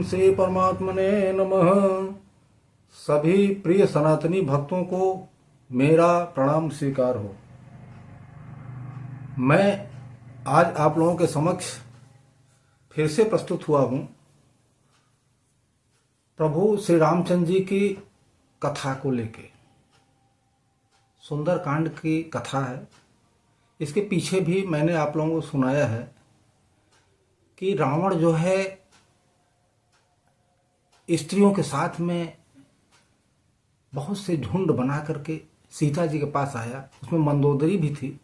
श्री परमात्मने नमः। सभी प्रिय सनातनी भक्तों को मेरा प्रणाम स्वीकार हो। मैं आज आप लोगों के समक्ष फिर से प्रस्तुत हुआ हूँ। प्रभु श्री रामचंद्र जी की कथा को लेके, सुंदर कांड की कथा है। इसके पीछे भी मैंने आप लोगों को सुनाया है कि रावण जो है स्त्रियों के साथ में बहुत से झुंड बना करके सीता जी के पास आया। उसमें मंदोदरी भी थी।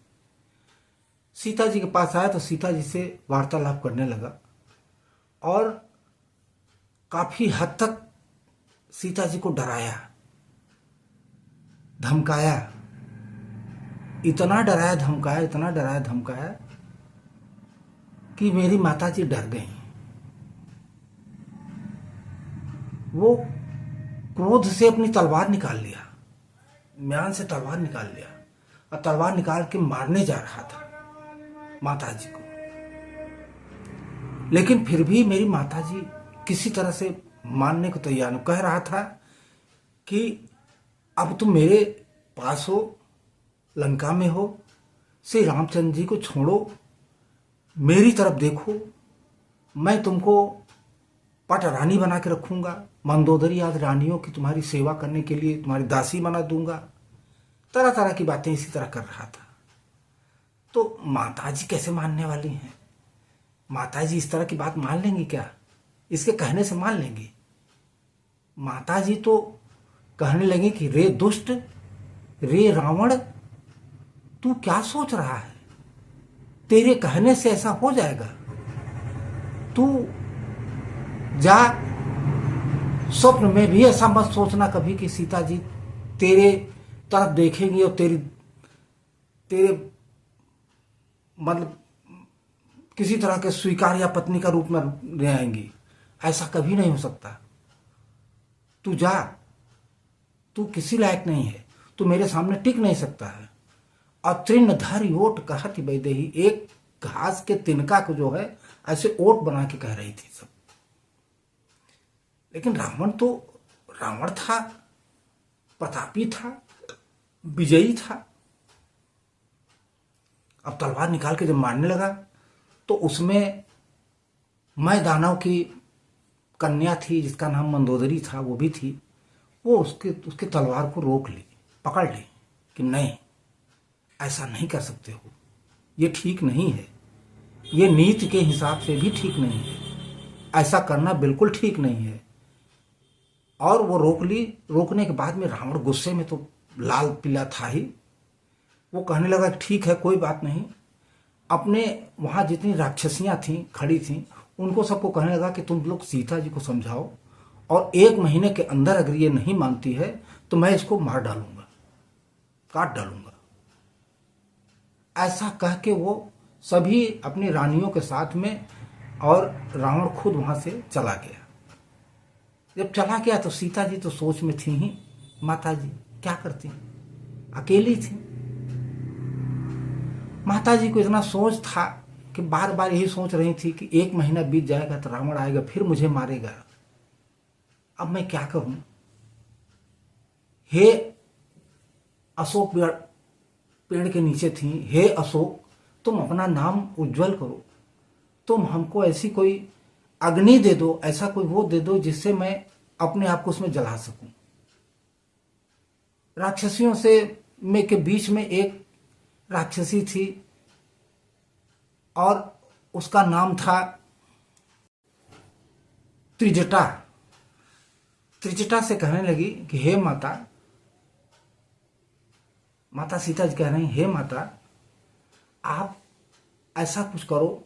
सीता जी के पास आया तो सीता जी से वार्तालाप करने लगा और काफी हद तक सीता जी को डराया, धमकाया। इतना डराया धमकाया कि मेरी माता जी डर गई। वो क्रोध से अपनी तलवार निकाल लिया, म्यान से तलवार निकाल लिया और तलवार निकाल के मारने जा रहा था माता जी को। लेकिन फिर भी मेरी माता जी किसी तरह से मानने को तैयार नहीं। कह रहा था कि अब तुम मेरे पास हो, लंका में हो, श्री रामचंद्र जी को छोड़ो, मेरी तरफ देखो, मैं तुमको पट रानी बना के रखूंगा, मंदोदरी आदि रानियों की तुम्हारी सेवा करने के लिए तुम्हारी दासी बना दूंगा। तरह तरह की बातें इसी तरह कर रहा था। तो माताजी कैसे मानने वाली हैं? माताजी इस तरह की बात मान लेंगी क्या? इसके कहने से मान लेंगी? माताजी तो कहने लगी कि रे दुष्ट, रे रावण, तू क्या सोच रहा है? तेरे कहने से ऐसा हो जाएगा। तू जा, स्वप्न में भी ऐसा मत सोचना कभी कि सीता जी तेरे तरफ देखेंगी और तेरे मतलब किसी तरह के स्वीकार या पत्नी का रूप में ले आएंगी। ऐसा कभी नहीं हो सकता। तू जा, तू किसी लायक नहीं है, तू मेरे सामने टिक नहीं सकता है। और तृणधारी ओट कहती वैदेही, एक घास के तिनका को जो है ऐसे ओट बना के कह रही थी सब। लेकिन रावण तो रावण था, प्रतापी था, विजयी था। अब तलवार निकाल के जब मारने लगा तो उसमें मैं दानव की कन्या थी जिसका नाम मंदोदरी था, वो भी थी। वो उसके तलवार को रोक ली, पकड़ ली कि नहीं, ऐसा नहीं कर सकते हो, ये ठीक नहीं है, ये नीति के हिसाब से भी ठीक नहीं है, ऐसा करना बिल्कुल ठीक नहीं है। और वो रोक ली। रोकने के बाद में रावण गुस्से में तो लाल पीला था ही। वो कहने लगा ठीक है, कोई बात नहीं। अपने वहां जितनी राक्षसियां थीं खड़ी थीं उनको सबको कहने लगा कि तुम लोग सीता जी को समझाओ और 1 महीने के अंदर अगर ये नहीं मानती है तो मैं इसको मार डालूंगा, काट डालूंगा। ऐसा कह के वो सभी अपनी रानियों के साथ में, और रावण खुद वहां से चला गया। जब चला गया तो सीता जी तो सोच में थी ही। माता जी क्या करती, अकेली थी। माता जी को इतना सोच था कि बार बार यही सोच रही थी कि 1 महीना बीत जाएगा तो रावण आएगा, फिर मुझे मारेगा। अब मैं क्या करूं? हे अशोक पेड़ के नीचे थी, हे अशोक, तुम अपना नाम उज्जवल करो, तुम हमको ऐसी कोई अग्नि दे दो, ऐसा कोई वो दे दो जिससे मैं अपने आप को उसमें जला सकूं। राक्षसियों से में के बीच में एक राक्षसी थी और उसका नाम था त्रिजटा। त्रिजटा से कहने लगी कि हे माता, माता सीता जी कह रही, हे माता, आप ऐसा कुछ करो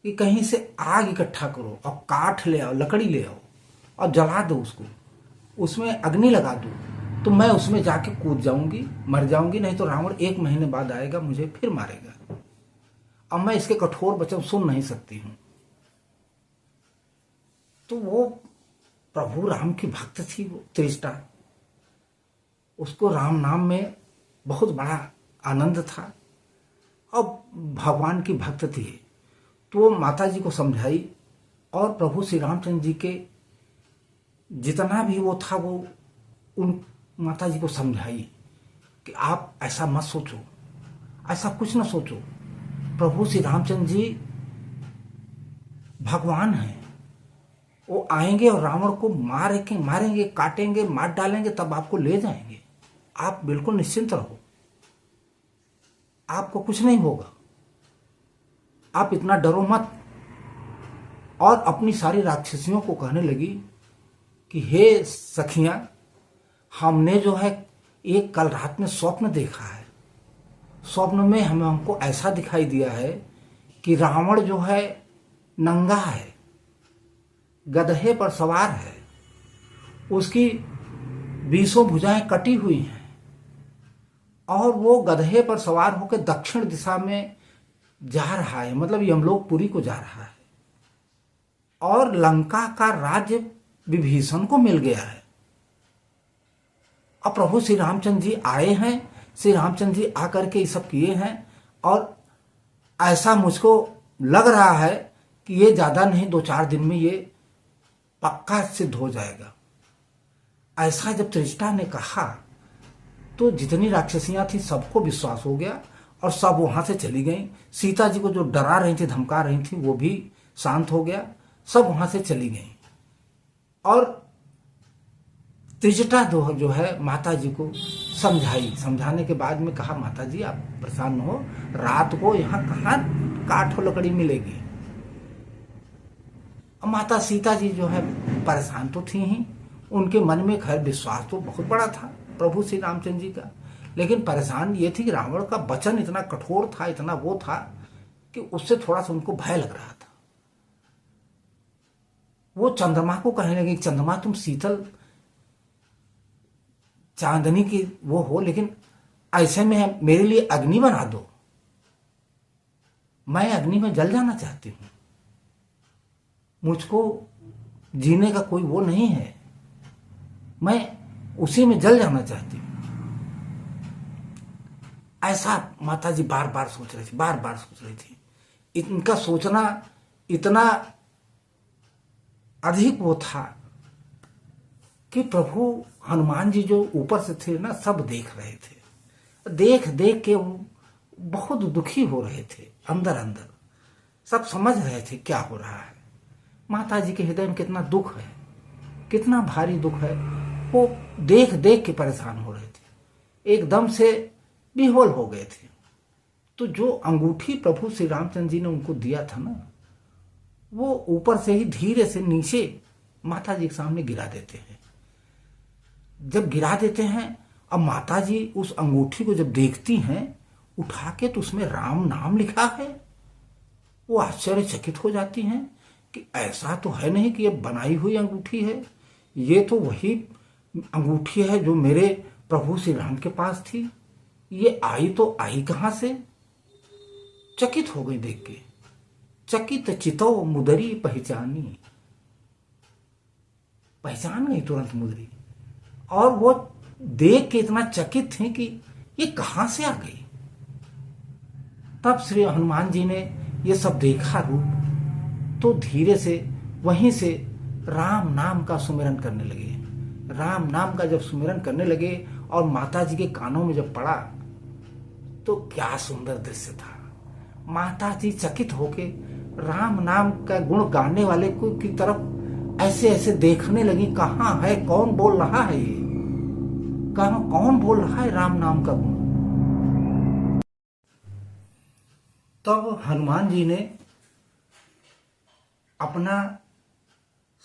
कि कहीं से आग इकट्ठा करो और काठ ले आओ, लकड़ी ले आओ और जला दो उसको, उसमें अग्नि लगा दो, तो मैं उसमें जाके कूद जाऊंगी, मर जाऊंगी। नहीं तो रावण 1 महीने बाद आएगा, मुझे फिर मारेगा। अब मैं इसके कठोर वचन सुन नहीं सकती हूं। तो वो प्रभु राम की भक्त थी, वो त्रिजटा। उसको राम नाम में बहुत बड़ा आनंद था और भगवान की भक्त थी। तो वो माता जी को समझाई और प्रभु श्री रामचंद्र जी के जितना भी वो था वो उन माता जी को समझाई कि आप ऐसा मत सोचो, ऐसा कुछ ना सोचो। प्रभु श्री रामचंद्र जी भगवान हैं, वो आएंगे और रावण को मारेंगे, काटेंगे, मार डालेंगे, तब आपको ले जाएंगे। आप बिल्कुल निश्चिंत रहो, आपको कुछ नहीं होगा, आप इतना डरो मत। और अपनी सारी राक्षसियों को कहने लगी कि हे सखियां, हमने जो है एक कल रात में स्वप्न देखा है। स्वप्न में हमको ऐसा दिखाई दिया है कि रावण जो है नंगा है, गधे पर सवार है, उसकी 20 भुजाएं कटी हुई हैं और वो गधे पर सवार होकर दक्षिण दिशा में जा रहा है, मतलब यमलोकपुरी को जा रहा है। और लंका का राज्य विभीषण को मिल गया है। अब प्रभु श्री रामचंद्र जी आए हैं, श्री रामचंद्र जी आकर के ये सब किए हैं और ऐसा मुझको लग रहा है कि ये ज्यादा नहीं 2-4 दिन में ये पक्का सिद्ध हो जाएगा। ऐसा जब त्रिजटा ने कहा तो जितनी राक्षसियां थी सबको विश्वास हो गया और सब वहां से चली गईं। सीता जी को जो डरा रही थी, धमका रही थी, वो भी शांत हो गया, सब वहां से चली गईं। और त्रिजटा जो है माता जी को समझाने के बाद में कहा, माता जी आप परेशान हो, रात को यहाँ कहाँ काठ और लकड़ी मिलेगी। माता सीता जी जो है परेशान तो थी ही, उनके मन में खैर विश्वास तो बहुत बड़ा था प्रभु श्री रामचंद्र जी का, लेकिन परेशान ये थी कि रावण का वचन इतना कठोर था, इतना वो था कि उससे थोड़ा सा उनको भय लग रहा था। वो चंद्रमा को कहने लगे, चंद्रमा तुम शीतल चांदनी की वो हो, लेकिन ऐसे में मेरे लिए अग्नि बना दो, मैं अग्नि में जल जाना चाहती हूं, मुझको जीने का कोई वो नहीं है, मैं उसी में जल जाना चाहती हूं। ऐसा माता जी बार बार सोच रही थी। इनका सोचना इतना अधिक वो था कि प्रभु हनुमान जी जो ऊपर से थे ना, सब देख रहे थे। देख देख के वो बहुत दुखी हो रहे थे, अंदर अंदर सब समझ रहे थे क्या हो रहा है। माता जी के हृदय में कितना दुख है, कितना भारी दुख है, वो देख देख के परेशान हो रहे थे, एकदम से विह्वल हो गए थे। तो जो अंगूठी प्रभु श्री रामचंद्र जी ने उनको दिया था ना, वो ऊपर से ही धीरे से नीचे माता जी के सामने गिरा देते हैं। जब गिरा देते हैं, अब माता जी उस अंगूठी को जब देखती हैं उठा के, तो उसमें राम नाम लिखा है। वो आश्चर्यचकित हो जाती हैं कि ऐसा तो है नहीं कि ये बनाई हुई अंगूठी है, ये तो वही अंगूठी है जो मेरे प्रभु श्री राम के पास थी। ये आई तो आई कहां से? चकित हो गई देख के। चकित चितो मुदरी पहचान गई तुरंत मुदरी, और वो देख के इतना चकित थे कि ये कहां से आ गई। तब श्री हनुमान जी ने ये सब देखा रूप, तो धीरे से वहीं से राम नाम का सुमिरन करने लगे। राम नाम का जब सुमिरन करने लगे और माता जी के कानों में जब पड़ा, तो क्या सुंदर दृश्य था। माता जी चकित होके राम नाम का गुण गाने वाले को की तरफ ऐसे ऐसे देखने लगी, कहां है, कौन बोल रहा है, ये कौन बोल रहा है राम नाम का गुण। तब हनुमान जी ने अपना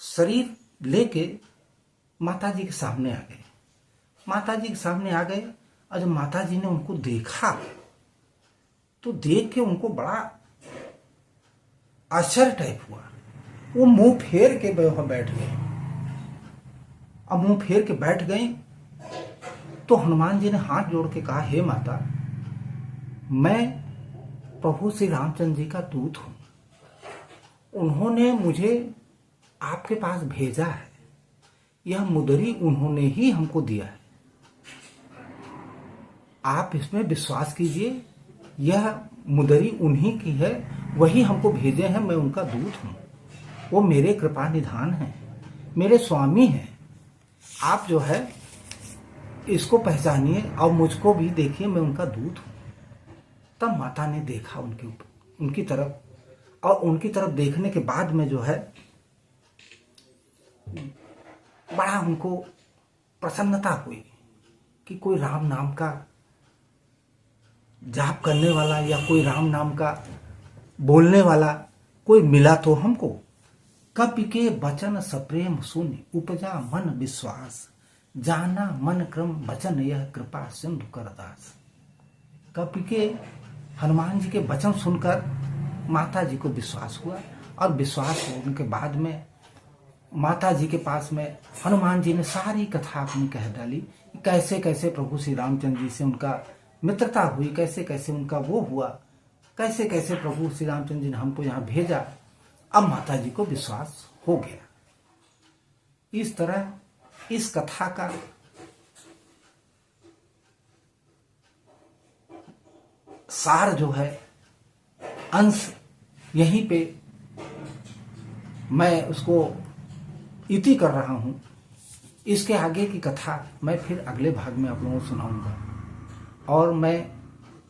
शरीर लेके माता जी के सामने आ गए। माता जी के सामने आ गए और जब माता जी ने उनको देखा तो देख के उनको बड़ा आश्चर्य टाइप हुआ। वो मुंह फेर के वहां बैठ गए। अब मुंह फेर के बैठ गए तो हनुमान जी ने हाथ जोड़ के कहा, हे माता, मैं प्रभु श्री रामचंद्र जी का दूत हूं, उन्होंने मुझे आपके पास भेजा है, यह मुदरी उन्होंने ही हमको दिया है, आप इसमें विश्वास कीजिए, यह मुदरी उन्हीं की है, वही हमको भेजे हैं, मैं उनका दूत हूं। वो मेरे कृपा निधान हैं, मेरे स्वामी हैं। आप जो है इसको पहचानिए और मुझको भी देखिए, मैं उनका दूत हूँ। तब माता ने देखा उनके ऊपर, उनकी तरफ, और उनकी तरफ देखने के बाद में जो है बड़ा उनको प्रसन्नता हुई कि कोई राम नाम का जाप करने वाला या कोई राम नाम का बोलने वाला कोई मिला तो हमको। कपि के वचन सप्रेम सुन उपजा मन विश्वास, जाना मन क्रम वचन यह कृपा सिंधु करदास। कपि के हनुमान जी के वचन सुनकर माता जी को विश्वास हुआ, और विश्वास होने के बाद में माता जी के पास में हनुमान जी ने सारी कथा अपनी कह डाली, कैसे कैसे प्रभु श्री रामचंद्र जी से उनका मित्रता हुई, कैसे कैसे उनका वो हुआ, कैसे कैसे प्रभु श्री रामचंद्र जी ने हमको यहाँ भेजा। अब माता जी को विश्वास हो गया। इस तरह इस कथा का सार जो है, अंश यहीं पे मैं उसको इति कर रहा हूं। इसके आगे की कथा मैं फिर अगले भाग में आप लोगों को सुनाऊंगा, और मैं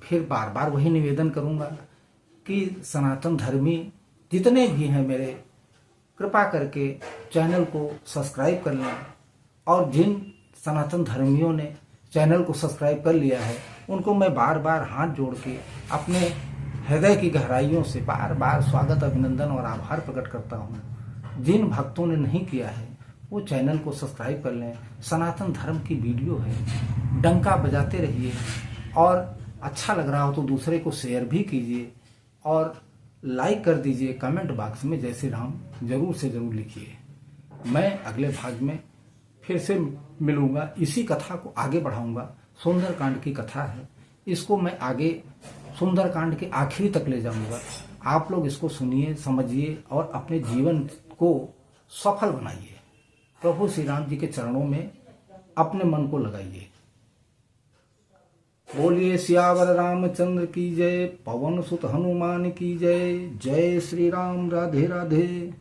फिर बार बार वही निवेदन करूंगा कि सनातन धर्मी जितने भी हैं मेरे, कृपा करके चैनल को सब्सक्राइब कर लें, और जिन सनातन धर्मियों ने चैनल को सब्सक्राइब कर लिया है उनको मैं बार बार हाथ जोड़ के अपने हृदय की गहराइयों से बार बार स्वागत, अभिनंदन और आभार प्रकट करता हूँ। जिन भक्तों ने नहीं किया है वो चैनल को सब्सक्राइब कर लें। सनातन धर्म की वीडियो है, डंका बजाते रहिए, और अच्छा लग रहा हो तो दूसरे को शेयर भी कीजिए, और लाइक कर दीजिए। कमेंट बॉक्स में जय श्री राम जरूर से जरूर लिखिए। मैं अगले भाग में फिर से मिलूंगा, इसी कथा को आगे बढ़ाऊंगा। सुंदरकांड की कथा है, इसको मैं आगे सुंदरकांड के आखिरी तक ले जाऊंगा। आप लोग इसको सुनिए, समझिए और अपने जीवन को सफल बनाइए। प्रभु श्री राम जी के चरणों में अपने मन को लगाइए। बोलिए सियावर रामचंद्र की जय, पवन सुत हनुमान की जय। जय श्री राम, राधे राधे।